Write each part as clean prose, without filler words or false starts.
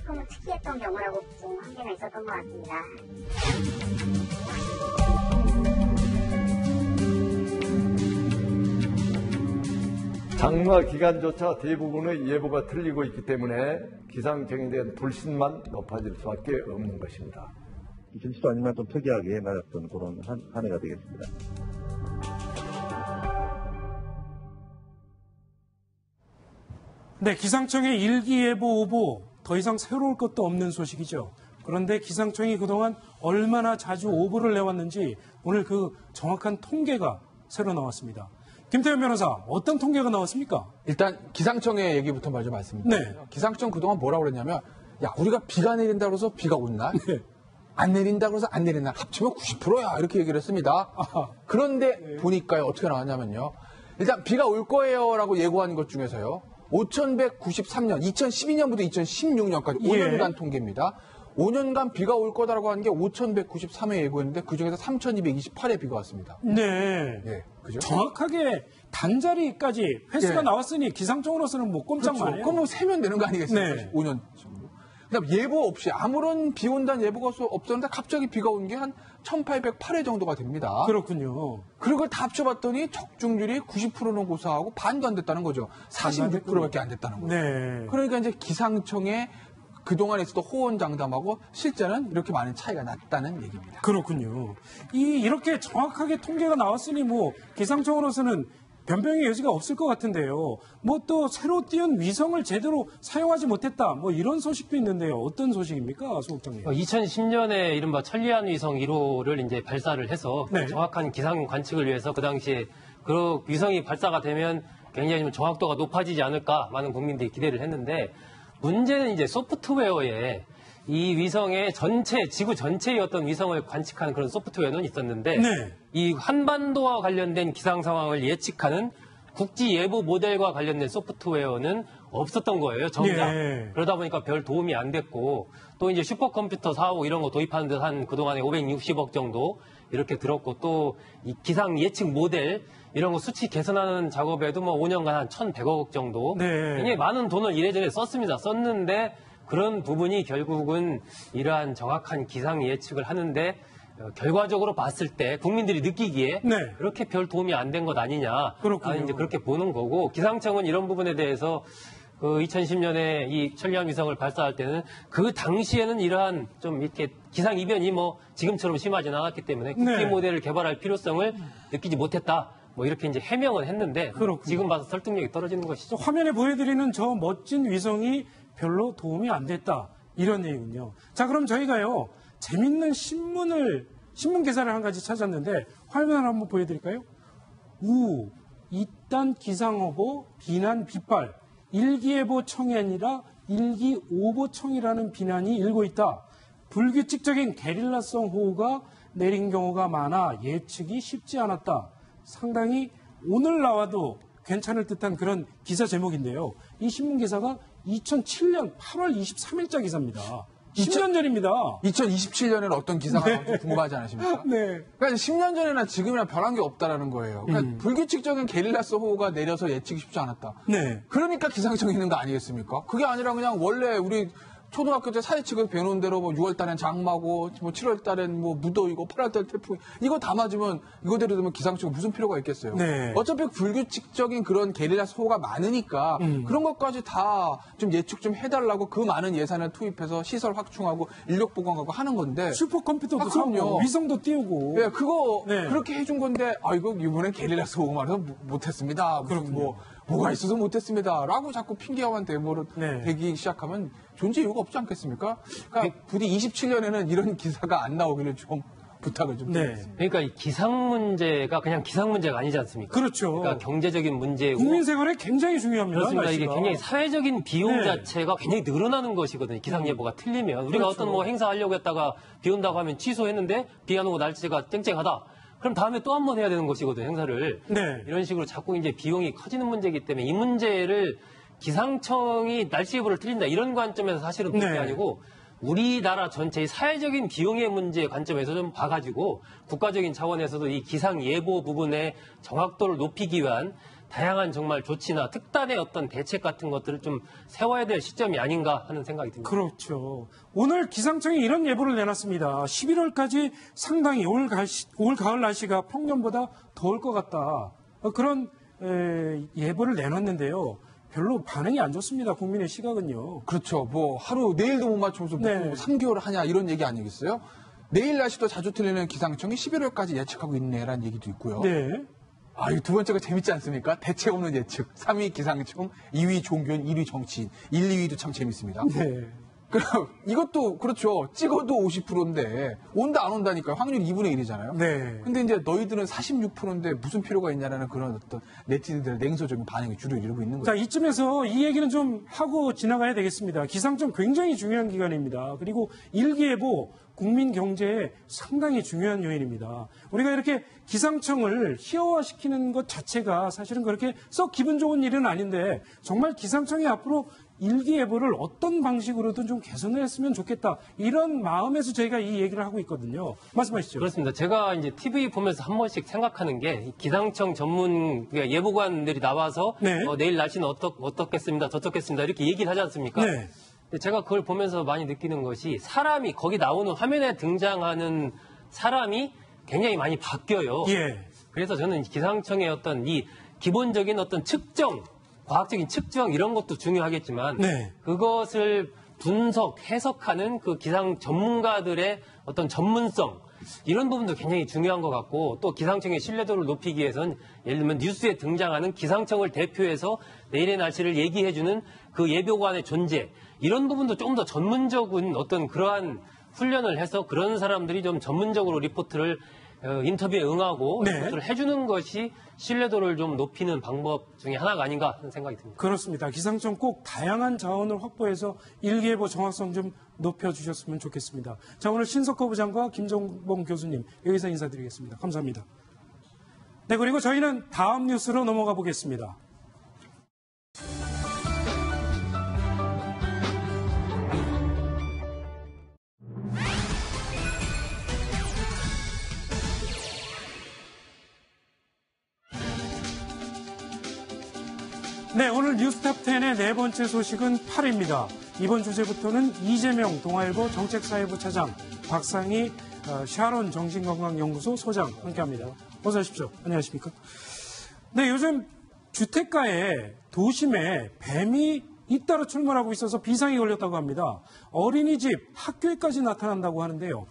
조금은 특이했던 경우라고 좀 한계가 있었던 것 같습니다. 장마 기간조차 대부분의 예보가 틀리고 있기 때문에 기상청에 대한 불신만 높아질 수밖에 없는 것입니다. 2010도 아니면 좀 특이하게 맞았던 그런 한 해가 되겠습니다. 네, 기상청의 일기예보 오보 더 이상 새로울 것도 없는 소식이죠. 그런데 기상청이 그동안 얼마나 자주 오보를 내왔는지 오늘 그 정확한 통계가 새로 나왔습니다. 김태현 변호사, 어떤 통계가 나왔습니까? 일단 기상청의 얘기부터 먼저 말씀드릴게요. 네. 기상청 그동안 뭐라고 그랬냐면 야 우리가 비가 내린다고 해서 비가 온 날, 네. 안 내린다고 해서 안 내린 날 합치면 90%야 이렇게 얘기를 했습니다. 아하. 그런데 보니까요 어떻게 나왔냐면요. 일단 비가 올 거예요라고 예고한 것 중에서요. 5193년, 2012년부터 2016년까지 5년간 통계입니다. 5년간 비가 올 거다라고 하는 게 5193회 예고했는데 그중에서 3228회 비가 왔습니다. 네. 예, 그죠? 정확하게 단자리까지 횟수가 예. 나왔으니 기상청으로서는 뭐 꼼짝만 그렇죠. 해요. 그럼 뭐 세면 되는 거 아니겠습니까? 네. 5년 정도. 그다음 예보 없이 아무런 비 온다는 예보가 없었는데 갑자기 비가 온 게 한 1808회 정도가 됩니다. 그렇군요. 그걸 다 합쳐봤더니 적중률이 90%는 고사하고 반도 안 됐다는 거죠. 46%밖에 안 됐다는 거죠. 네. 그러니까 이제 기상청에 그동안에서도 호언장담하고 실제는 이렇게 많은 차이가 났다는 얘기입니다. 그렇군요. 이렇게 정확하게 통계가 나왔으니 뭐 기상청으로서는 변명의 여지가 없을 것 같은데요. 뭐 또 새로 띄운 위성을 제대로 사용하지 못했다. 뭐 이런 소식도 있는데요. 어떤 소식입니까, 소국장님? 2010년에 이른바 천리안 위성 1호를 이제 발사를 해서 네. 정확한 기상 관측을 위해서 그 당시에 그 위성이 발사가 되면 굉장히 좀 정확도가 높아지지 않을까 많은 국민들이 기대를 했는데 문제는 이제 소프트웨어에 이 위성의 지구 전체의 어떤 위성을 관측하는 그런 소프트웨어는 있었는데 네. 이 한반도와 관련된 기상 상황을 예측하는 국지 예보 모델과 관련된 소프트웨어는 없었던 거예요, 정작. 예. 그러다 보니까 별 도움이 안 됐고 또 이제 슈퍼컴퓨터 사고 이런 거 도입하는 데 한 그동안에 560억 정도 이렇게 들었고 또 이 기상 예측 모델 이런 거 수치 개선하는 작업에도 뭐 5년간 한 1,100억 정도 네. 굉장히 많은 돈을 이래저래 썼는데 그런 부분이 결국은 이러한 정확한 기상 예측을 하는데 결과적으로 봤을 때 국민들이 느끼기에 네. 그렇게 별 도움이 안 된 것 아니냐. 그렇군요. 이제 그렇게 보는 거고 기상청은 이런 부분에 대해서 그 2010년에 이 천리안 위성을 발사할 때는 그 당시에는 이러한 좀 이렇게 기상 이변이 뭐 지금처럼 심하지 않았기 때문에 국제 네. 모델을 개발할 필요성을 느끼지 못했다. 뭐 이렇게 이제 해명을 했는데 그렇군요. 지금 봐서 설득력이 떨어지는 것이죠. 화면에 보여드리는 저 멋진 위성이 별로 도움이 안 됐다. 이런 얘기군요. 자, 그럼 저희가요, 재밌는 신문 기사를 한 가지 찾았는데, 화면을 한번 보여드릴까요? 이딴 기상오보, 비난 빗발, 일기예보청이 아니라 일기오보청이라는 비난이 일고 있다. 불규칙적인 게릴라성 호우가 내린 경우가 많아 예측이 쉽지 않았다. 상당히 오늘 나와도 괜찮을 듯한 그런 기사 제목인데요. 이 신문 기사가 2007년 8월 23일자 기사입니다. 10년 전입니다. 2027년에는 어떤 기사가 나올지 궁금하지 않으십니까? 네. 그러니까 10년 전이나 지금이나 변한 게 없다라는 거예요. 그러니까 불규칙적인 게릴라스 호우가 내려서 예측이 쉽지 않았다. 네. 그러니까 기상청이 있는 거 아니겠습니까? 그게 아니라 그냥 원래 우리 초등학교 때 사회칙에서 배우는 대로 뭐 6월 달엔 장마고 뭐 7월 달엔 뭐 무더위고 8월 달 태풍 이거 다 맞으면 이거대로 되면 기상청이 무슨 필요가 있겠어요. 네. 어차피 불규칙적인 그런 게릴라 호우가 많으니까 그런 것까지 다 좀 예측 좀 해달라고 그 많은 예산을 투입해서 시설 확충하고 인력 보강하고 하는 건데 슈퍼컴퓨터도 그럼요. 사고 위성도 띄우고. 예, 그거 네. 그렇게 해준 건데 이거 이번엔 게릴라 호우 말해서 못했습니다. 무슨 뭐가 있어서 못했습니다라고 자꾸 핑계와만 대모로 네. 되기 시작하면 존재 이유가 없지 않겠습니까? 그러니까 부디 27년에는 이런 기사가 안 나오기를 좀 부탁을 좀 네. 드리겠습니다. 그러니까 이 기상 문제가 그냥 기상 문제가 아니지 않습니까? 그렇죠. 그러니까 경제적인 문제고 국민 생활에 굉장히 중요합니다. 그렇습니다. 이게 날씨가. 굉장히 사회적인 비용 네. 자체가 굉장히 늘어나는 것이거든요. 기상 예보가 틀리면 우리가 그렇죠. 어떤 뭐 행사하려고 했다가 비 온다고 하면 취소했는데 비 안 오고 날씨가 쨍쨍하다. 그럼 다음에 또 한 번 해야 되는 것이거든요. 행사를. 네. 이런 식으로 자꾸 이제 비용이 커지는 문제이기 때문에 이 문제를 기상청이 날씨 예보를 틀린다 이런 관점에서 사실은 볼 게 네. 아니고 우리나라 전체의 사회적인 비용의 문제 관점에서 좀 봐가지고 국가적인 차원에서도 이 기상 예보 부분의 정확도를 높이기 위한 다양한 정말 조치나 특단의 어떤 대책 같은 것들을 좀 세워야 될 시점이 아닌가 하는 생각이 듭니다. 그렇죠. 오늘 기상청이 이런 예보를 내놨습니다. 11월까지 상당히 올 가을 날씨가 평년보다 더울 것 같다. 그런 예보를 내놨는데요. 별로 반응이 안 좋습니다. 국민의 시각은요. 그렇죠. 뭐 하루 내일도 못 맞춰서 무슨 네. 뭐 3개월 하냐 이런 얘기 아니겠어요? 내일 날씨도 자주 틀리는 기상청이 11월까지 예측하고 있네라는 얘기도 있고요. 네. 아, 이거 두 번째가 재밌지 않습니까? 대책 없는 예측. 3위 기상청, 2위 종교인, 1위 정치인. 1, 2위도 참 재밌습니다. 네. 그럼 이것도 그렇죠. 찍어도 50%인데 온다 안 온다니까요. 확률 2분의 1이잖아요. 네. 근데 이제 너희들은 46%인데 무슨 필요가 있냐라는 그런 어떤 네티즌들의 냉소적인 반응이 주를 이루고 있는 자, 거죠. 이쯤에서 이 얘기는 좀 하고 지나가야 되겠습니다. 기상청 굉장히 중요한 기관입니다. 그리고 일기예보 국민 경제에 상당히 중요한 요인입니다. 우리가 이렇게 기상청을 희화화시키는 것 자체가 사실은 그렇게 썩 기분 좋은 일은 아닌데 정말 기상청이 앞으로 일기예보를 어떤 방식으로든 좀 개선을 했으면 좋겠다. 이런 마음에서 저희가 이 얘기를 하고 있거든요. 말씀하시죠. 그렇습니다. 제가 이제 TV 보면서 한 번씩 생각하는 게 기상청 전문 예보관들이 나와서 네. 내일 날씨는 어떻겠습니다, 저떻겠습니다 이렇게 얘기를 하지 않습니까? 네. 제가 그걸 보면서 많이 느끼는 것이 사람이 거기 나오는 화면에 등장하는 사람이 굉장히 많이 바뀌어요. 예. 그래서 저는 기상청의 어떤 이 기본적인 어떤 측정, 과학적인 측정 이런 것도 중요하겠지만 네. 그것을 분석, 해석하는 그 기상 전문가들의 어떤 전문성 이런 부분도 굉장히 중요한 것 같고 또 기상청의 신뢰도를 높이기 위해서는 예를 들면 뉴스에 등장하는 기상청을 대표해서 내일의 날씨를 얘기해주는 그 예보관의 존재 이런 부분도 좀 더 전문적인 어떤 그러한 훈련을 해서 그런 사람들이 좀 전문적으로 리포트를 인터뷰에 응하고 네. 리포트를 해주는 것이 신뢰도를 좀 높이는 방법 중에 하나가 아닌가 하는 생각이 듭니다. 그렇습니다. 기상청 꼭 다양한 자원을 확보해서 일기예보 정확성 좀 높여주셨으면 좋겠습니다. 자, 오늘 신석호 부장과 김정봉 교수님 여기서 인사드리겠습니다. 감사합니다. 네, 그리고 저희는 다음 뉴스로 넘어가 보겠습니다. 네, 오늘 뉴스탑10의 네 번째 소식은 8위입니다. 이번 주제부터는 이재명 동아일보 정책사회부 차장, 박상희 샤론 정신건강연구소 소장 함께합니다. 어서 오십시오. 안녕하십니까? 네, 요즘 주택가에 도심에 뱀이 잇따라 출몰하고 있어서 비상이 걸렸다고 합니다. 어린이집, 학교에까지 나타난다고 하는데요.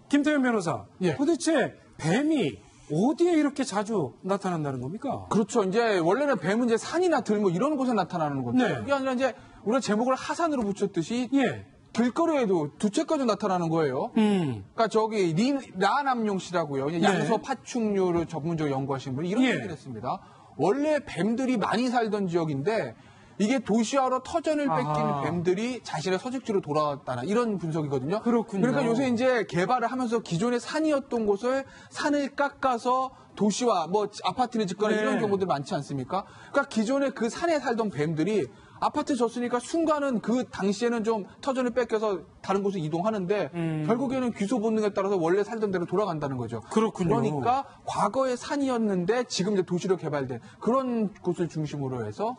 김태현 변호사, 예. 도대체 뱀이 어디에 이렇게 자주 나타난다는 겁니까? 그렇죠. 이제 원래는 뱀은 이제 산이나 들뭐 이런 곳에 나타나는 건데 네. 그게 아니라 이제 우리가 제목을 하산으로 붙였듯이 예. 길거리에도 두 채까지 나타나는 거예요. 그러니까 저기 라남용 씨라고요. 네. 양서 파충류를 전문적으로 연구하신 분이 이런 예. 얘기를 했습니다. 원래 뱀들이 많이 살던 지역인데 이게 도시화로 터전을 뺏긴 아하. 뱀들이 자신의 서식지로 돌아왔다나 이런 분석이거든요. 그렇군요. 그러니까 요새 이제 개발을 하면서 기존의 산이었던 곳을 산을 깎아서 도시화, 뭐 아파트를 짓거나 네. 이런 경우들 많지 않습니까? 그러니까 기존에 그 산에 살던 뱀들이 아파트 졌으니까 순간은 그 당시에는 좀 터전을 뺏겨서 다른 곳으로 이동하는데 결국에는 귀소 본능에 따라서 원래 살던 데로 돌아간다는 거죠. 그렇군요. 그러니까 과거에 산이었는데 지금 이제 도시로 개발된 그런 곳을 중심으로 해서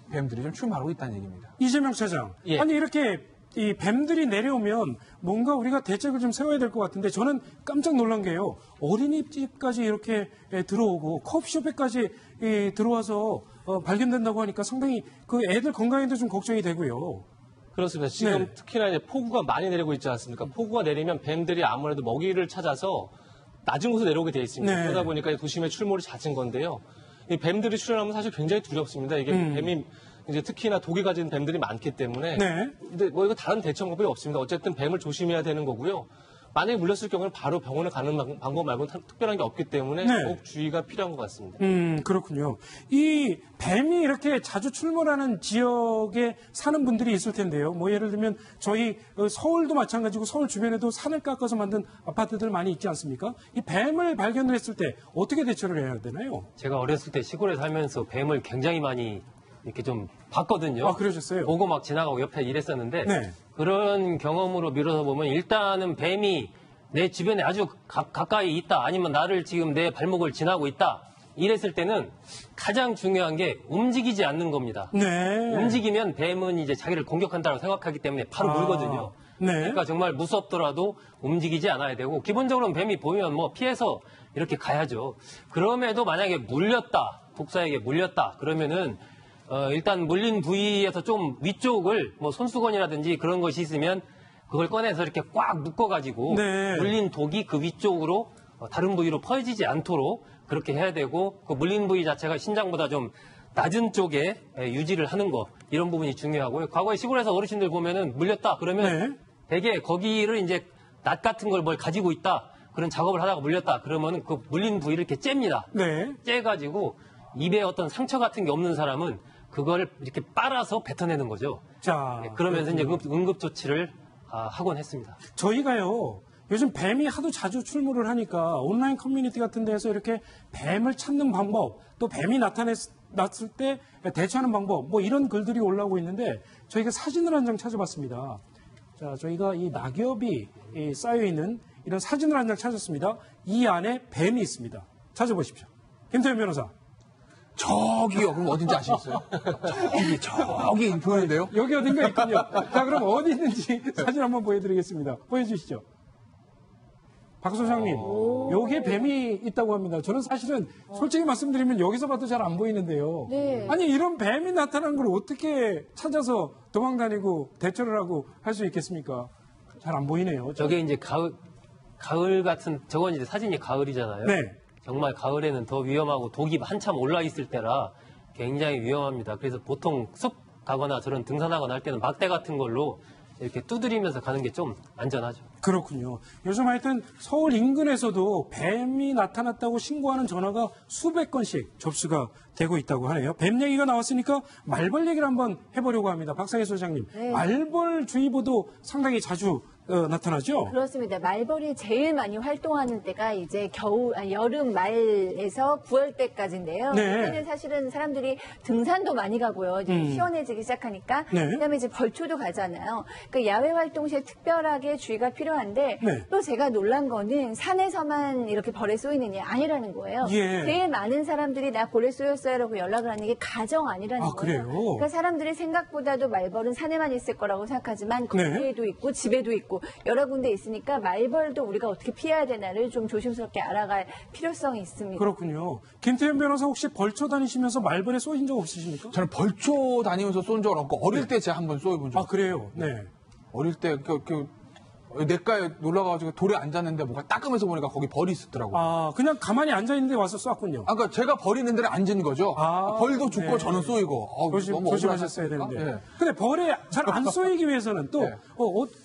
뱀들이 좀 출몰하고 있다는 얘기입니다. 이재명 차장. 예. 아니 이렇게 이 뱀들이 내려오면 뭔가 우리가 대책을 좀 세워야 될 것 같은데 저는 깜짝 놀란 게요. 어린이집까지 이렇게 들어오고 커피숍에까지 들어와서 발견된다고 하니까 상당히 그 애들 건강에도 좀 걱정이 되고요. 그렇습니다. 지금 네. 특히나 이제 폭우가 많이 내리고 있지 않습니까? 폭우가 내리면 뱀들이 아무래도 먹이를 찾아서 낮은 곳에 내려오게 되어 있습니다. 네. 그러다 보니까 도심의 출몰이 잦은 건데요. 이 뱀들이 출현하면 사실 굉장히 두렵습니다. 이게 뱀이 이제 특히나 독이 가진 뱀들이 많기 때문에. 네. 근데 뭐 이거 다른 대처 방법이 없습니다. 어쨌든 뱀을 조심해야 되는 거고요. 만약에 물렸을 경우는 바로 병원에 가는 방법 말고는 특별한 게 없기 때문에 네. 더욱 주의가 필요한 것 같습니다. 그렇군요. 이 뱀이 이렇게 자주 출몰하는 지역에 사는 분들이 있을 텐데요. 뭐 예를 들면 저희 서울도 마찬가지고 서울 주변에도 산을 깎아서 만든 아파트들 많이 있지 않습니까? 이 뱀을 발견을 했을 때 어떻게 대처를 해야 되나요? 제가 어렸을 때 시골에 살면서 뱀을 굉장히 많이 이렇게 좀 봤거든요. 아, 그러셨어요? 보고 막 지나가고 옆에 일했었는데 네. 그런 경험으로 미뤄서 보면 일단은 뱀이 내 주변에 아주 가까이 있다 아니면 나를 지금 내 발목을 지나고 있다 이랬을 때는 가장 중요한 게 움직이지 않는 겁니다. 네. 움직이면 뱀은 이제 자기를 공격한다고 생각하기 때문에 바로 물거든요. 네. 그러니까 정말 무섭더라도 움직이지 않아야 되고 기본적으로 뱀이 보이면 뭐 피해서 이렇게 가야죠. 그럼에도 만약에 물렸다, 독사에게 물렸다 그러면은 일단 물린 부위에서 좀 위쪽을 뭐 손수건이라든지 그런 것이 있으면 그걸 꺼내서 이렇게 꽉 묶어가지고 네. 물린 독이 그 위쪽으로 다른 부위로 퍼지지 않도록 그렇게 해야 되고 그 물린 부위 자체가 신장보다 좀 낮은 쪽에 유지를 하는 거 이런 부분이 중요하고요. 과거에 시골에서 어르신들 보면은 물렸다 그러면 네. 대개 거기를 이제 낫 같은 걸 뭘 가지고 있다 그런 작업을 하다가 물렸다 그러면은 그 물린 부위를 이렇게 잽니다. 네. 째가지고 입에 어떤 상처 같은 게 없는 사람은 그걸 이렇게 빨아서 뱉어내는 거죠. 자. 그러면서 이제 그렇군요. 응급 조치를 하곤 했습니다. 저희가요, 요즘 뱀이 하도 자주 출몰을 하니까 온라인 커뮤니티 같은 데서 이렇게 뱀을 찾는 방법, 또 뱀이 나타났을 때 대처하는 방법, 뭐 이런 글들이 올라오고 있는데 저희가 사진을 한 장 찾아봤습니다. 자, 저희가 이 낙엽이 쌓여있는 이런 사진을 한 장 찾았습니다. 이 안에 뱀이 있습니다. 찾아보십시오. 김태현 변호사. 저기요. 그럼 어딘지 아시겠어요? 저기 보이는데요? 여기 어딘가 있군요. 자, 그럼 어디 있는지 사진 한번 보여드리겠습니다. 보여주시죠. 박 소장님, 여기에 뱀이 있다고 합니다. 저는 사실은 솔직히 말씀드리면 여기서 봐도 잘 안 보이는데요. 네. 아니, 이런 뱀이 나타난 걸 어떻게 찾아서 도망다니고 대처를 하고 할 수 있겠습니까? 잘 안 보이네요. 저게 이제 가을 같은, 저건 이제 사진이 가을이잖아요. 네. 정말 가을에는 더 위험하고 독이 한참 올라 있을 때라 굉장히 위험합니다. 그래서 보통 숲 가거나 저런 등산하거나 할 때는 막대 같은 걸로 이렇게 두드리면서 가는 게 좀 안전하죠. 그렇군요. 요즘 하여튼 서울 인근에서도 뱀이 나타났다고 신고하는 전화가 수백 건씩 접수가 되고 있다고 하네요. 뱀 얘기가 나왔으니까 말벌 얘기를 한번 해보려고 합니다. 박상희 소장님. 네. 말벌 주의보도 상당히 자주 나타나죠? 그렇습니다. 말벌이 제일 많이 활동하는 때가 이제 여름 말에서 9월 때까지인데요. 네. 그때는 사실은 사람들이 등산도 많이 가고요. 이제 시원해지기 시작하니까. 네. 그다음에 이제 벌초도 가잖아요. 그 야외 활동 시에 특별하게 주의가 필요한데 네. 또 제가 놀란 거는 산에서만 이렇게 벌에 쏘이느냐 아니라는 거예요. 예. 제일 많은 사람들이 나 벌에 쏘였어요라고 연락을 하는 게 가정 아니라는 아, 거예요. 그래요? 그러니까 사람들이 생각보다도 말벌은 산에만 있을 거라고 생각하지만 네. 거리에도 있고 집에도 있고 여러 군데 있으니까 말벌도 우리가 어떻게 피해야 되나를 좀 조심스럽게 알아갈 필요성이 있습니다. 그렇군요. 김태현 변호사 혹시 벌초 다니시면서 말벌에 쏘인 적 없으십니까? 저는 벌초 다니면서 쏜 적은 없고 어릴 때 제가 한번 쏘여본 적 아, 그래요? 네. 어릴 때 냇가에 놀러가가지고 돌에 앉았는데 뭐가 따끔해서 보니까 거기 벌이 있었더라고요. 아, 그냥 가만히 앉아있는데 와서 쐈군요. 그러니까 제가 벌 있는 데를 앉은 거죠. 아, 벌도 죽고 네. 저는 쏘이고. 너무 조심하셨어야 억울하지 되는데. 않습니까? 예. 근데 벌에 잘 안 쏘이기 위해서는 또 네.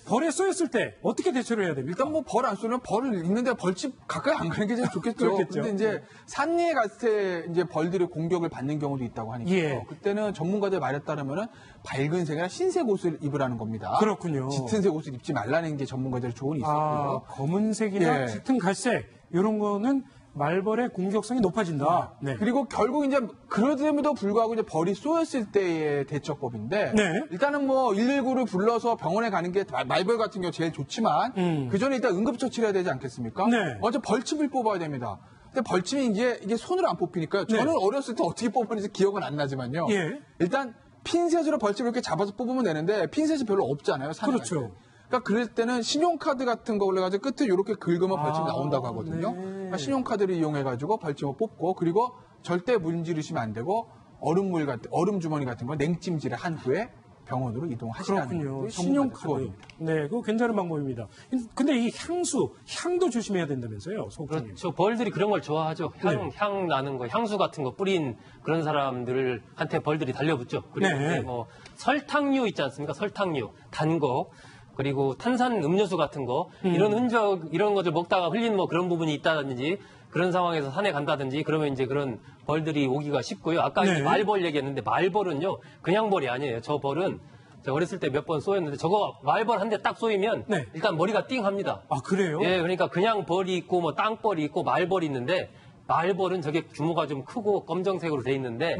벌에 쏘였을 때 어떻게 대처를 해야 됩니까? 일단 뭐 벌 안 쏘면 벌을 있는데 벌집 가까이 안 가는 게 제일 좋겠죠. 그렇겠죠. 근데 이제 산리에 갔을 때 이제 벌들이 공격을 받는 경우도 있다고 하니까 예. 그때는 전문가들 말에 따르면은 밝은 색이나 흰색 옷을 입으라는 겁니다. 그렇군요. 짙은 색 옷을 입지 말라는 게 전문가들의 조언이 아, 있었고요. 검은색이나 예. 짙은 갈색 이런 거는 말벌의 공격성이 높아진다. 네. 그리고 결국 이제 그럼에도 불구하고 이제 벌이 쏘였을 때의 대처법인데 네. 일단은 뭐 119를 불러서 병원에 가는 게 말벌 같은 경우 제일 좋지만 그 전에 일단 응급처치를 해야 되지 않겠습니까? 네. 먼저 벌침을 뽑아야 됩니다. 근데 벌침이 이게 손으로 안 뽑히니까요. 저는 네. 어렸을 때 어떻게 뽑았는지 기억은 안 나지만요. 예. 일단 핀셋으로 벌침을 이렇게 잡아서 뽑으면 되는데 핀셋이 별로 없잖아요. 산에 그렇죠. 갈 때. 그러니까 그럴 때는 신용카드 같은 거 올려가지고 끝에 이렇게 긁으면 벌침이 나온다고 하거든요. 네. 그러니까 신용카드를 이용해가지고 벌침을 뽑고 그리고 절대 문지르시면 안 되고 얼음 주머니 같은 거 냉찜질을 한 후에 병원으로 이동하시라는 그렇군요. 것도 신용카드. 조언입니다. 네, 그거 괜찮은 방법입니다. 근데 이 향도 조심해야 된다면서요, 소장님. 그렇죠. 벌들이 그런 걸 좋아하죠. 향 나는 거, 향수 같은 거 뿌린 그런 사람들한테 벌들이 달려붙죠. 그리고 네. 이제 뭐 설탕류 있지 않습니까? 설탕류, 단 거, 그리고 탄산 음료수 같은 거, 이런 흔적, 이런 것들 먹다가 흘린 뭐 그런 부분이 있다든지, 그런 상황에서 산에 간다든지, 그러면 이제 그런 벌들이 오기가 쉽고요. 아까 네. 이제 말벌 얘기했는데, 말벌은요, 그냥 벌이 아니에요. 저 벌은, 제가 어렸을 때 몇 번 쏘였는데, 저거 말벌 한 대 딱 쏘이면, 네. 일단 머리가 띵 합니다. 아, 그래요? 예, 그러니까 그냥 벌이 있고 뭐 땅벌이 있고 말벌이 있는데 말벌은 저게 규모가 좀 크고 검정색으로 돼 있는데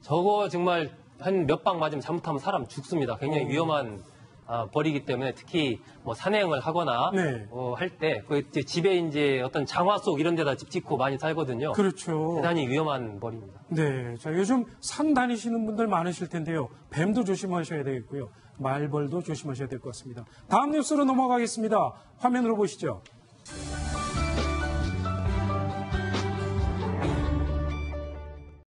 저거 정말 한 몇 방 맞으면 잘못하면 사람 죽습니다. 굉장히 위험한 벌이기 때문에 특히 뭐 산행을 하거나 네. 할 때 집에 이제 어떤 장화 속 이런 데다 집 짓고 많이 살거든요. 그렇죠. 대단히 위험한 벌입니다. 네. 자, 요즘 산 다니시는 분들 많으실 텐데요. 뱀도 조심하셔야 되겠고요. 말벌도 조심하셔야 될 것 같습니다. 다음 뉴스로 넘어가겠습니다. 화면으로 보시죠.